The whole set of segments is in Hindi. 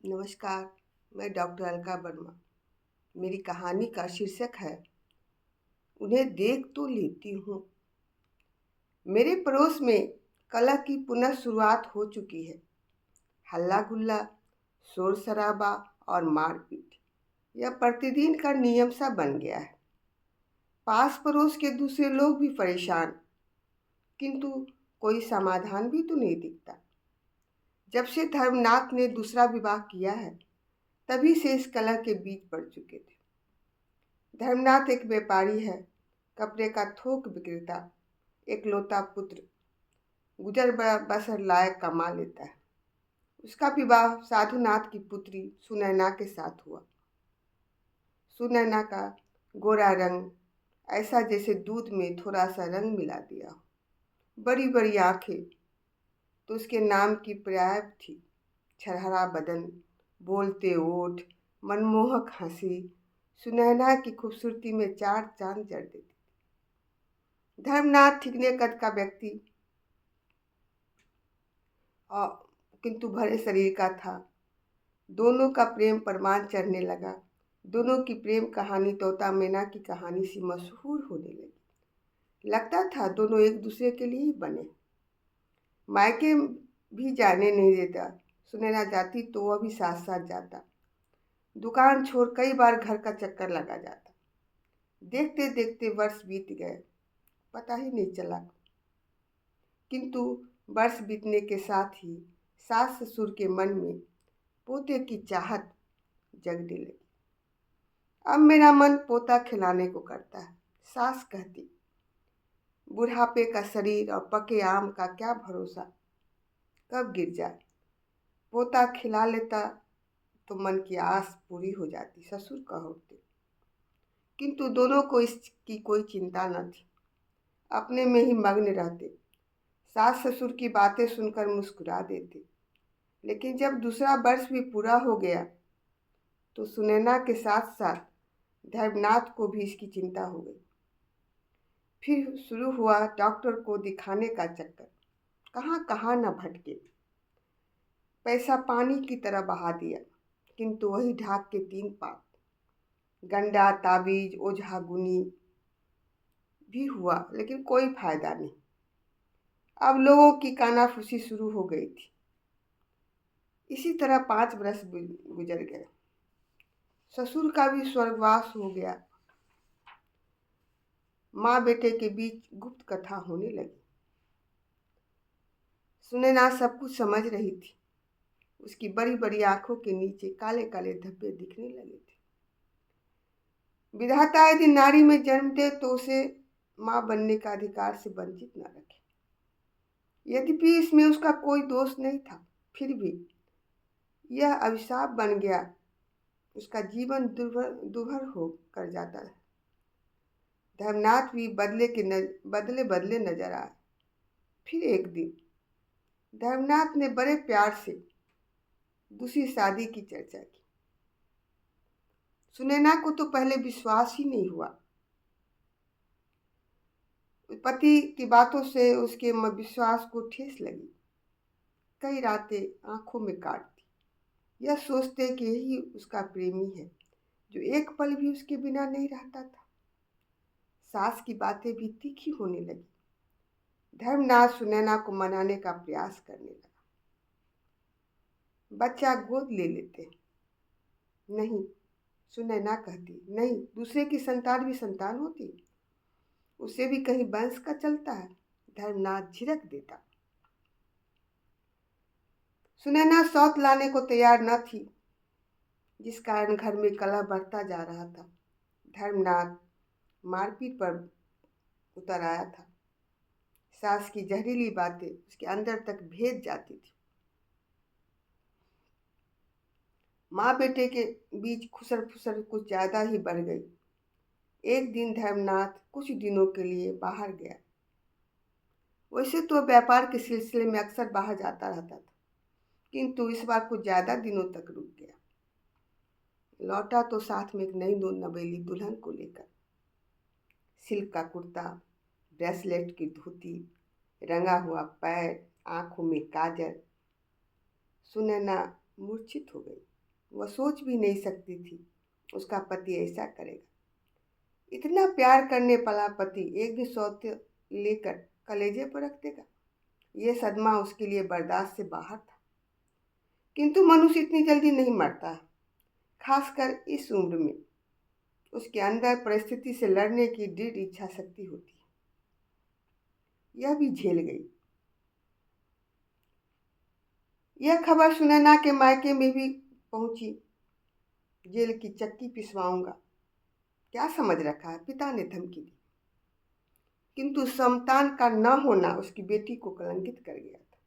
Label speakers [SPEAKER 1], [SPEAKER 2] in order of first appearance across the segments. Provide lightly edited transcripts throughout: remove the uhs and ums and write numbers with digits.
[SPEAKER 1] नमस्कार, मैं डॉक्टर अलका वर्मा। मेरी कहानी का शीर्षक है उन्हें देख तो लेती हूँ। मेरे पड़ोस में कलह की पुनः शुरुआत हो चुकी है। हल्ला गुल्ला, शोर शराबा और मारपीट यह प्रतिदिन का नियम सा बन गया है। पास पड़ोस के दूसरे लोग भी परेशान, किंतु कोई समाधान भी तो नहीं दिखता। जब से धर्मनाथ ने दूसरा विवाह किया है, तभी से इस कलह के बीच पड़ चुके थे। धर्मनाथ एक व्यापारी है, कपड़े का थोक विक्रेता, एकलौता पुत्र, गुजर बसर लायक कमा लेता है। उसका विवाह साधुनाथ की पुत्री सुनैना के साथ हुआ। सुनैना का गोरा रंग ऐसा जैसे दूध में थोड़ा सा रंग मिला दिया हो। बड़ी बड़ी आंखें तो उसके नाम की पर्याय थी। छरहरा बदन, बोलते ओठ, मनमोहक हंसी सुनैना की खूबसूरती में चार चांद जड़ देती। धर्मनाथ ठिकने कद का व्यक्ति और किंतु भरे शरीर का था। दोनों का प्रेम परवान चढ़ने लगा। दोनों की प्रेम कहानी तोता मैना की कहानी सी मशहूर होने लगी। लगता था दोनों एक दूसरे के लिए ही बने। मायके भी जाने नहीं देता। सुनैना जाती तो वह भी साथ साथ जाता। दुकान छोड़ कई बार घर का चक्कर लगा जाता। देखते देखते वर्ष बीत गए, पता ही नहीं चला। किंतु वर्ष बीतने के साथ ही सास ससुर के मन में पोते की चाहत जगने लगी। अब मेरा मन पोता खिलाने को करता है। सास कहती, बुढ़ापे का शरीर और पके आम का क्या भरोसा, कब गिर जाए। पोता खिला लेता तो मन की आस पूरी हो जाती। ससुर कहते, किंतु दोनों को इसकी कोई चिंता न थी। अपने में ही मग्न रहते। सास ससुर की बातें सुनकर मुस्कुरा देते। लेकिन जब दूसरा वर्ष भी पूरा हो गया तो सुनैना के साथ साथ धर्मनाथ को भी इसकी चिंता हो गई। फिर शुरू हुआ डॉक्टर को दिखाने का चक्कर। कहाँ कहाँ न भटके। पैसा पानी की तरह बहा दिया, किंतु वही ढाक के तीन पाप। गंडा ताबीज ओझा गुनी भी हुआ, लेकिन कोई फायदा नहीं। अब लोगों की कानाफूसी शुरू हो गई थी। इसी तरह 5 वर्ष गुजर गए। ससुर का भी स्वर्गवास हो गया। माँ बेटे के बीच गुप्त कथा होने लगी। सुनैना सब कुछ समझ रही थी। उसकी बड़ी बड़ी आंखों के नीचे काले काले धब्बे दिखने लगे थे। विधाता यदि नारी में जन्म दे तो उसे माँ बनने का अधिकार से वंचित न रखे। यद्यपि इसमें उसका कोई दोष नहीं था, फिर भी यह अभिशाप बन गया। उसका जीवन दुर्भर हो कर जाता है। धर्मनाथ भी बदले बदले नजर आए। फिर एक दिन धर्मनाथ ने बड़े प्यार से दूसरी शादी की चर्चा की। सुनैना को तो पहले विश्वास ही नहीं हुआ। पति की बातों से उसके विश्वास को ठेस लगी। कई रातें आंखों में काटती, यह सोचते कि यही उसका प्रेमी है जो एक पल भी उसके बिना नहीं रहता था। सास की बातें भी तीखी होने लगी। धर्मनाथ सुनैना को मनाने का प्रयास करने लगा। बच्चा गोद ले लेते। नहीं, सुनैना कहती, नहीं, दूसरे की संतान भी संतान होती, उसे भी कहीं वंश का चलता है। धर्मनाथ झिड़क देता। सुनैना सौत लाने को तैयार न थी, जिस कारण घर में कलह बढ़ता जा रहा था। धर्मनाथ मारपीट पर उतर आया था। सास की जहरीली बातें उसके अंदर तक भेद जाती थी। माँ बेटे के बीच खुसर फुसर कुछ ज्यादा ही बढ़ गई। एक दिन धर्मनाथ कुछ दिनों के लिए बाहर गया। वैसे तो व्यापार के सिलसिले में अक्सर बाहर जाता रहता था, किंतु इस बार कुछ ज्यादा दिनों तक रुक गया। लौटा तो साथ में एक नई नवेली दुल्हन को लेकर। सिल्क का कुर्ता, ब्रेसलेट की धोती, रंगा हुआ पैर, आंखों में काजल। सुनैना मूर्छित हो गई। वह सोच भी नहीं सकती थी उसका पति ऐसा करेगा। इतना प्यार करने वाला पति एक दिन सौते लेकर कलेजे पर रख देगा, यह सदमा उसके लिए बर्दाश्त से बाहर था। किंतु मनुष्य इतनी जल्दी नहीं मरता, खासकर इस उम्र में। उसके अंदर परिस्थिति से लड़ने की दृढ़ इच्छा शक्ति होती है। यह भी झेल गई। यह खबर सुनैना के मायके में भी पहुंची। जेल की चक्की पिसवाऊंगा, क्या समझ रखा है, पिता ने धमकी दी। किंतु संतान का न होना उसकी बेटी को कलंकित कर गया था।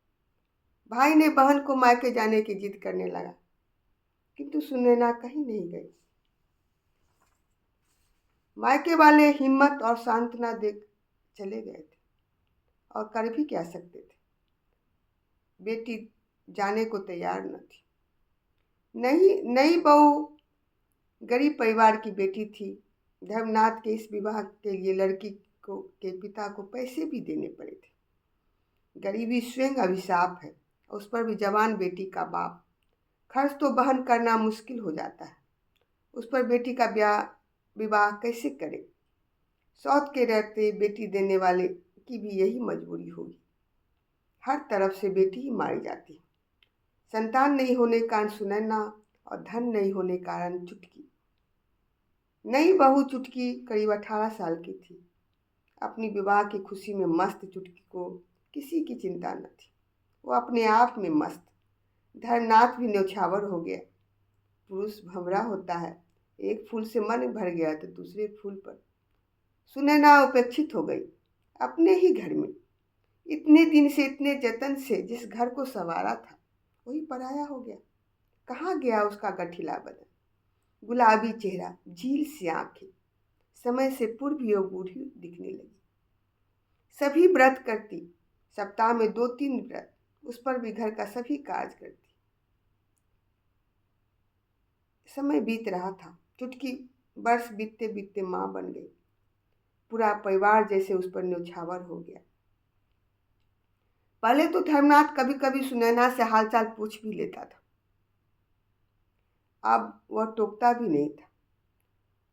[SPEAKER 1] भाई ने बहन को मायके जाने की जिद करने लगा, किंतु सुनैना कहीं नहीं गई। मायके वाले हिम्मत और सांत्वना देख चले गए थे, और कर भी क्या सकते थे। बेटी जाने को तैयार न थी। नई बहू गरीब परिवार की बेटी थी। धर्मनाथ के इस विवाह के लिए लड़की के पिता को पैसे भी देने पड़े थे। गरीबी स्वयं अभिशाप है, उस पर भी जवान बेटी का बाप। खर्च तो वहन करना मुश्किल हो जाता है, उस पर बेटी का विवाह कैसे करे। सौत के रहते बेटी देने वाले की भी यही मजबूरी होगी। हर तरफ से बेटी ही मारी जाती है। संतान नहीं होने के कारण सुनैना, और धन नहीं होने के कारण चुटकी। नई बहू चुटकी करीब 18 साल की थी। अपनी विवाह की खुशी में मस्त चुटकी को किसी की चिंता न थी। वो अपने आप में मस्त। धर्मनाथ भी न्यौछावर हो गया। पुरुष भंवरा होता है, एक फूल से मन भर गया तो दूसरे फूल पर। सुनैना उपेक्षित हो गई अपने ही घर में। इतने दिन से, इतने जतन से जिस घर को संवारा था, वही पराया हो गया। कहाँ गया उसका गठिला बदन, गुलाबी चेहरा, झील सी आंखें। समय से पूर्व भी वो बूढ़ी दिखने लगी। सभी व्रत करती, सप्ताह में 2-3 व्रत, उस पर भी घर का सभी कार्य करती। समय बीत रहा था। चुटकी वर्ष बीतते बीतते माँ बन गई। पूरा परिवार जैसे उस पर न्यौछावर हो गया। पहले तो धर्मनाथ कभी कभी सुनैना से हालचाल पूछ भी लेता था, अब वह टोकता भी नहीं था।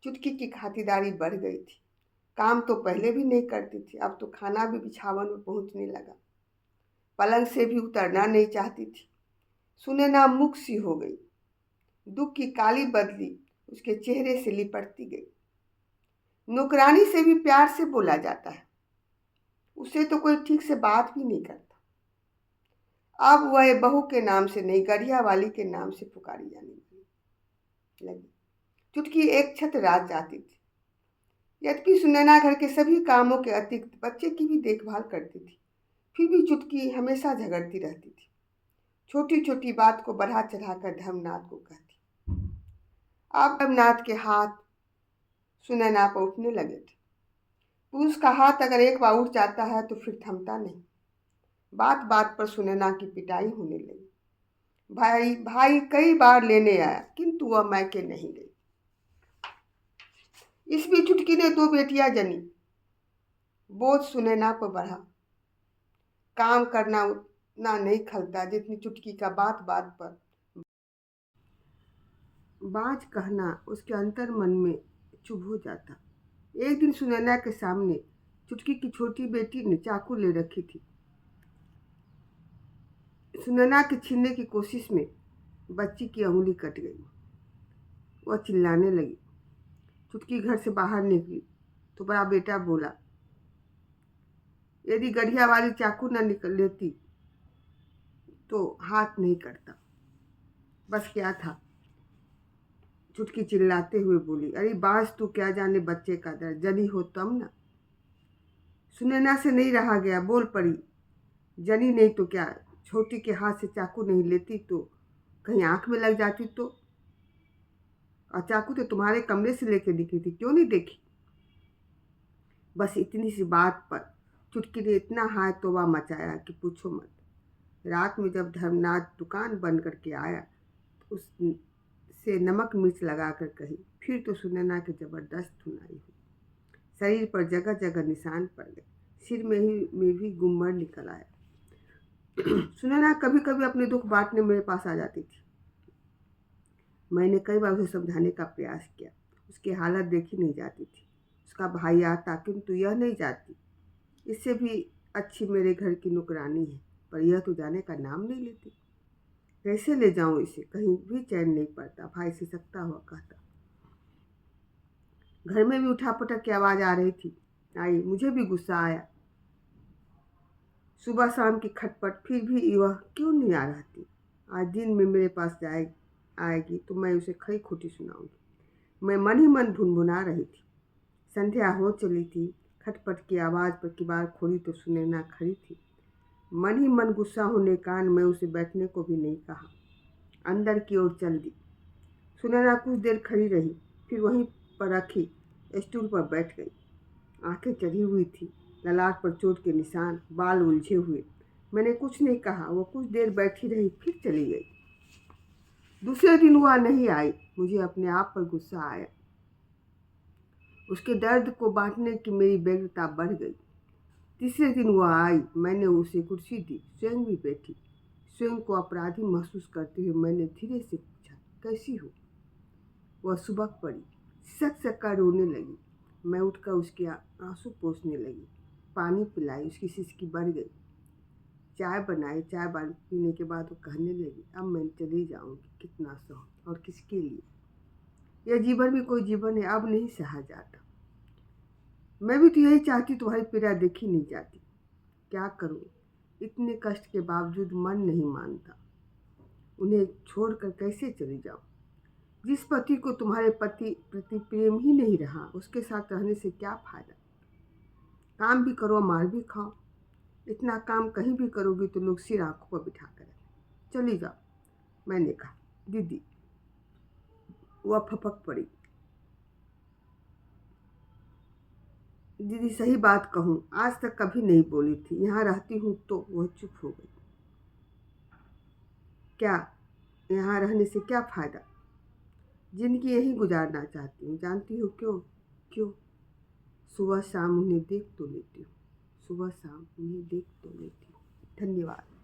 [SPEAKER 1] चुटकी की खातिरदारी बढ़ गई थी। काम तो पहले भी नहीं करती थी, अब तो खाना भी बिछावन में पहुंचने लगा। पलंग से भी उतरना नहीं चाहती थी। सुनैना मुख सी हो गई। दुख की काली बदली उसके चेहरे से लिपटती गई। नौकरानी से भी प्यार से बोला जाता है, उसे तो कोई ठीक से बात भी नहीं करता। अब वह बहू के नाम से नहीं, गढ़िया वाली के नाम से पुकारी जाने लगी। चुटकी एक छत रात जाती थी। यद्यपि सुनैना घर के सभी कामों के अतिरिक्त बच्चे की भी देखभाल करती थी, फिर भी चुटकी हमेशा झगड़ती रहती थी। छोटी छोटी बात को बढ़ा चढ़ाकर धर्मनाथ को कहती। अब धर्मनाथ के हाथ सुनैना पर उठने लगे थे। पुरुष का हाथ अगर एक बार उठ जाता है तो फिर थमता नहीं। बात बात पर सुनैना की पिटाई होने लगी। भाई कई बार लेने आया, किंतु वह मायके नहीं गई। इस बीच चुटकी ने 2 बेटियां जनी। बोझ सुनैना पर बढ़ा। काम करना उतना नहीं खलता जितनी चुटकी का बात बात पर बाज कहना उसके अंतर मन में चुभ हो जाता। एक दिन सुनैना के सामने चुटकी की छोटी बेटी ने चाकू ले रखी थी। सुनैना के छीनने की कोशिश में बच्ची की अंगुली कट गई। वह चिल्लाने लगी। चुटकी घर से बाहर निकली तो बड़ा बेटा बोला, यदि गढ़िया वाली चाकू न निकल लेती तो हाथ नहीं कटता। बस क्या था। चुटकी चिल्लाते हुए बोली, अरे बाज तू क्या जाने बच्चे का दर्द, जनी हो तब ना। सुनैना से नहीं रहा गया, बोल पड़ी, जनी नहीं तो क्या, छोटी के हाथ से चाकू नहीं लेती तो कहीं आंख में लग जाती तो। और चाकू तो तुम्हारे कमरे से लेके दिखी थी, क्यों नहीं देखी। बस इतनी सी बात पर चुटकी ने इतना हाय तौबा मचाया कि पूछो मत। रात में जब धर्मनाथ दुकान बंद करके आया तो उससे नमक मिर्च लगाकर कही, फिर तो सुनैना की जबरदस्त धुनाई हुई। शरीर पर जगह जगह निशान पड़ गए, सिर में भी गुम्मर निकल आया। सुनैना कभी कभी अपने दुख बांटने मेरे पास आ जाती थी। मैंने कई बार उसे समझाने का प्रयास किया। उसकी हालत देखी नहीं जाती थी। उसका भाई आता किंतु यह नहीं जाती। इससे भी अच्छी मेरे घर की नौकरानी है, पर यह तो जाने का नाम नहीं लेती। कैसे ले जाऊं इसे? कहीं भी चैन नहीं पड़ता। भाई सिसकता हुआ कहता। घर में भी उठापटक की आवाज़ आ रही थी। मुझे भी गुस्सा आया। सुबह शाम की खटपट, फिर भी वह क्यों नहीं आ रहा थी? आज दिन में मेरे पास आएगी तो मैं उसे खरी खोटी सुनाऊंगी। मैं मन ही मन भुनभुना रही थी। संध्या हो चली थी। खटपट की आवाज़ पर किबार खोली तो सुनैना खड़ी थी। मन ही मन गुस्सा होने कारण मैं उसे बैठने को भी नहीं कहा। अंदर की ओर चल दी। सुनैना कुछ देर खड़ी रही, फिर वहीं पर रखी स्टूल पर बैठ गई। आंखें चढ़ी हुई थी, ललाट पर चोट के निशान, बाल उलझे हुए। मैंने कुछ नहीं कहा। वो कुछ देर बैठी रही, फिर चली गई। दूसरे दिन वह नहीं आई। मुझे अपने आप पर गुस्सा आया। उसके दर्द को बांटने की मेरी व्यग्रता बढ़ गई। तीसरे दिन वह आई। मैंने उसे कुर्सी दी, स्वयं भी बैठी। स्वयं को अपराधी महसूस करते हुए मैंने धीरे से पूछा, कैसी हो? वह सुबक पड़ी, सक सक कर रोने लगी। मैं उठकर उसके आंसू पोंछने लगी। पानी पिलाई, उसकी सिसकी बढ़ गई। चाय बनाई। चाय पीने के बाद वो कहने लगी, अब मैं चली जाऊंगी। कितना सह और किसके लिए? यह जीवन भी कोई जीवन है, अब नहीं सहा जाता। मैं भी तो यही चाहती, तुम्हारी पीड़ा देखी नहीं जाती। क्या करूं? इतने कष्ट के बावजूद मन नहीं मानता। उन्हें छोड़कर कैसे चली जाऊं? जिस पति को तुम्हारे पति प्रति प्रेम ही नहीं रहा, उसके साथ रहने से क्या फायदा? काम भी करो, मार भी खाओ। इतना काम कहीं भी करोगी तो लोग सिर आंखों पर बिठा कर रखें। चली जाओ। मैंने कहा, दीदी। वह फपक पड़ी। दीदी, सही बात कहूँ, आज तक कभी नहीं बोली थी। यहाँ रहती हूँ तो वह चुप हो गई। क्या यहाँ रहने से क्या फायदा? जिंदगी यही गुजारना चाहती हूँ। जानती हो क्यों? क्यों? सुबह शाम उन्हें देख तो लेती हूँ। धन्यवाद।